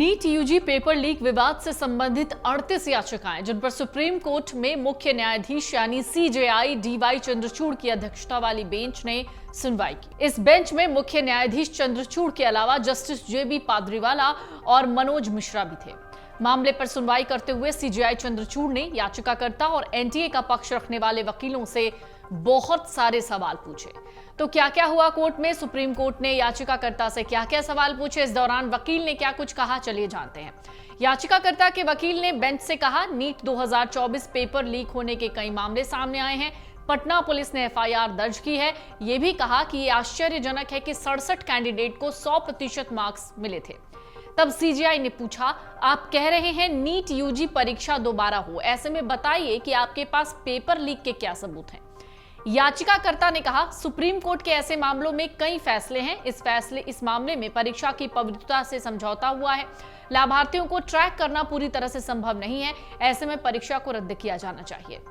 NEET UG paper leak विवाद से संबंधित 38 याचिकाएं जिन पर सुप्रीम कोर्ट में मुख्य न्यायाधीश यानी सीजेआई डीवाई चंद्रचूड़ की अध्यक्षता वाली बेंच ने सुनवाई की। इस बेंच में मुख्य न्यायाधीश चंद्रचूड़ के अलावा जस्टिस जेबी पाद्रीवाला और मनोज मिश्रा भी थे। मामले पर सुनवाई करते हुए सीजेआई चंद्रचूड़ ने याचिकाकर्ता और एनटीए का पक्ष रखने वाले वकीलों से बहुत सारे सवाल पूछे। तो क्या क्या हुआ कोर्ट में, सुप्रीम कोर्ट ने याचिकाकर्ता से क्या क्या सवाल पूछे, इस दौरान वकील ने क्या कुछ कहा, चलिए जानते हैं। याचिकाकर्ता के वकील ने बेंच से कहा, नीट 2024 पेपर लीक होने के कई मामले सामने आए हैं। पटना पुलिस ने एफआईआर दर्ज की है। यह भी कहा कि यह आश्चर्यजनक है कि 67 कैंडिडेट को 100% मार्क्स मिले थे। तब सीजेआई ने पूछा, आप कह रहे हैं नीट यूजी परीक्षा दोबारा हो, ऐसे में बताइए कि आपके पास पेपर लीक के क्या सबूत हैं। याचिकाकर्ता ने कहा, सुप्रीम कोर्ट के ऐसे मामलों में कई फैसले हैं। इस मामले में परीक्षा की पवित्रता से समझौता हुआ है। लाभार्थियों को ट्रैक करना पूरी तरह से संभव नहीं है। ऐसे में परीक्षा को रद्द किया जाना चाहिए।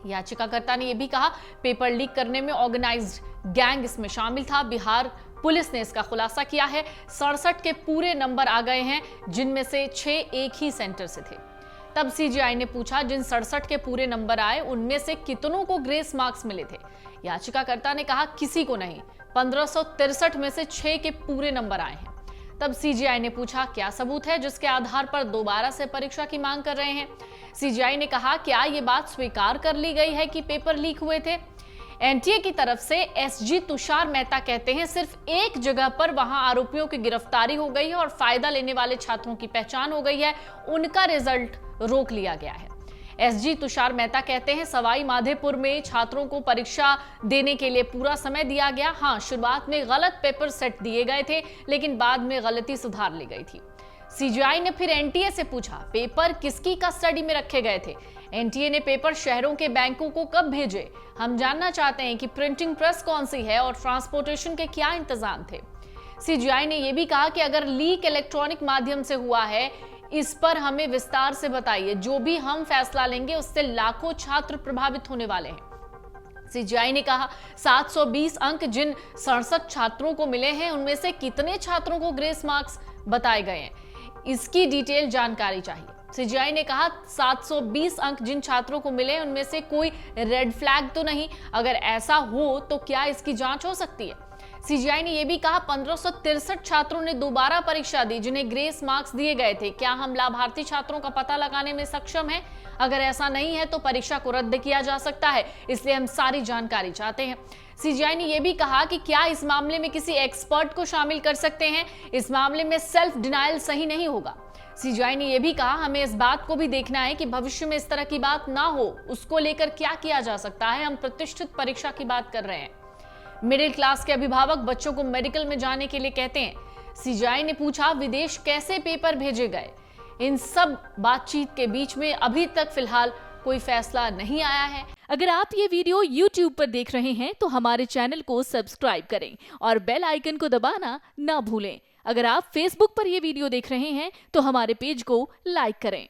याचिकाकर्ता ने यह भी कहा, पेपर लीक करने में ऑर्गेनाइज्ड गैंग इसमें शामिल था। बिहार पुलिस ने इसका खुलासा किया है। 67 के पूरे नंबर आ गए हैं, जिनमें से 6 एक ही सेंटर से थे। तब सीजेआई ने पूछा, जिन 67 के पूरे नंबर आए उनमें से कितनों को ग्रेस मार्क्स मिले थे। याचिकाकर्ता ने कहा, किसी को नहीं। 1563 में से 6 के पूरे नंबर आए हैं। तब सीजेआई ने पूछा, क्या सबूत है जिसके आधार पर दोबारा से परीक्षा की मांग कर रहे हैं। सीजेआई ने कहा, क्या यह बात स्वीकार कर ली गई है कि पेपर लीक हुए थे। एनटीए की तरफ से एसजी तुषार मेहता कहते हैं, सिर्फ एक जगह पर वहां आरोपियों की गिरफ्तारी हो गई है और फायदा लेने वाले छात्रों की पहचान हो गई है, उनका रिजल्ट रोक लिया गया है। एसजी तुषार मेहता कहते हैं, सवाई माधोपुर में छात्रों को परीक्षा देने के लिए पूरा समय दिया गया। हां, शुरुआत में गलत पेपर सेट दिए गए थे, लेकिन बाद में गलती सुधार ली गई थी। सीजेआई ने फिर एनटीए से पूछा, पेपर किसकी कस्टडी में रखे गए थे। एनटीए ने पेपर शहरों के बैंकों को कब भेजे। हम जानना चाहते हैं कि प्रिंटिंग प्रेस कौन सी है और ट्रांसपोर्टेशन के क्या इंतजाम थे। सीजेआई ने यह भी कहा कि अगर लीक इलेक्ट्रॉनिक माध्यम से हुआ है, इस पर हमें विस्तार से बताइए। जो भी हम फैसला लेंगे उससे लाखों छात्र प्रभावित होने वाले हैं। सीजेआई ने कहा, 720 अंक जिन 67 छात्रों को मिले हैं, उनमें से कितने छात्रों को ग्रेस मार्क्स बताए गए हैं, इसकी डिटेल जानकारी चाहिए। सीजेआई ने कहा, 720 अंक जिन छात्रों को मिले उनमें से कोई रेड फ्लैग तो नहीं। अगर ऐसा हो तो क्या इसकी जांच हो सकती है। सीजेआई ने यह भी कहा, 1563 छात्रों ने दोबारा परीक्षा दी जिन्हें ग्रेस मार्क्स दिए गए थे। क्या हम लाभार्थी छात्रों का पता लगाने में सक्षम हैं? अगर ऐसा नहीं है तो परीक्षा को रद्द किया जा सकता है, इसलिए हम सारी जानकारी चाहते हैं। सीजेआई ने यह भी कहा कि क्या इस मामले में किसी एक्सपर्ट को शामिल कर सकते हैं। इस मामले में सेल्फ डिनायल सही नहीं होगा। सीजेआई ने यह भी कहा, हमें इस बात को भी देखना है कि भविष्य में इस तरह की बात ना हो, उसको लेकर क्या किया जा सकता है। हम प्रतिष्ठित परीक्षा की बात कर रहे हैं। मिडिल क्लास के अभिभावक बच्चों को मेडिकल में जाने के लिए कहते हैं। सीजेआई ने पूछा, विदेश कैसे पेपर भेजे गए। इन सब बातचीत के बीच में अभी तक फिलहाल कोई फैसला नहीं आया है। अगर आप ये वीडियो YouTube पर देख रहे हैं तो हमारे चैनल को सब्सक्राइब करें और बेल आइकन को दबाना ना भूलें। अगर आप Facebook पर ये वीडियो देख रहे हैं तो हमारे पेज को लाइक करें।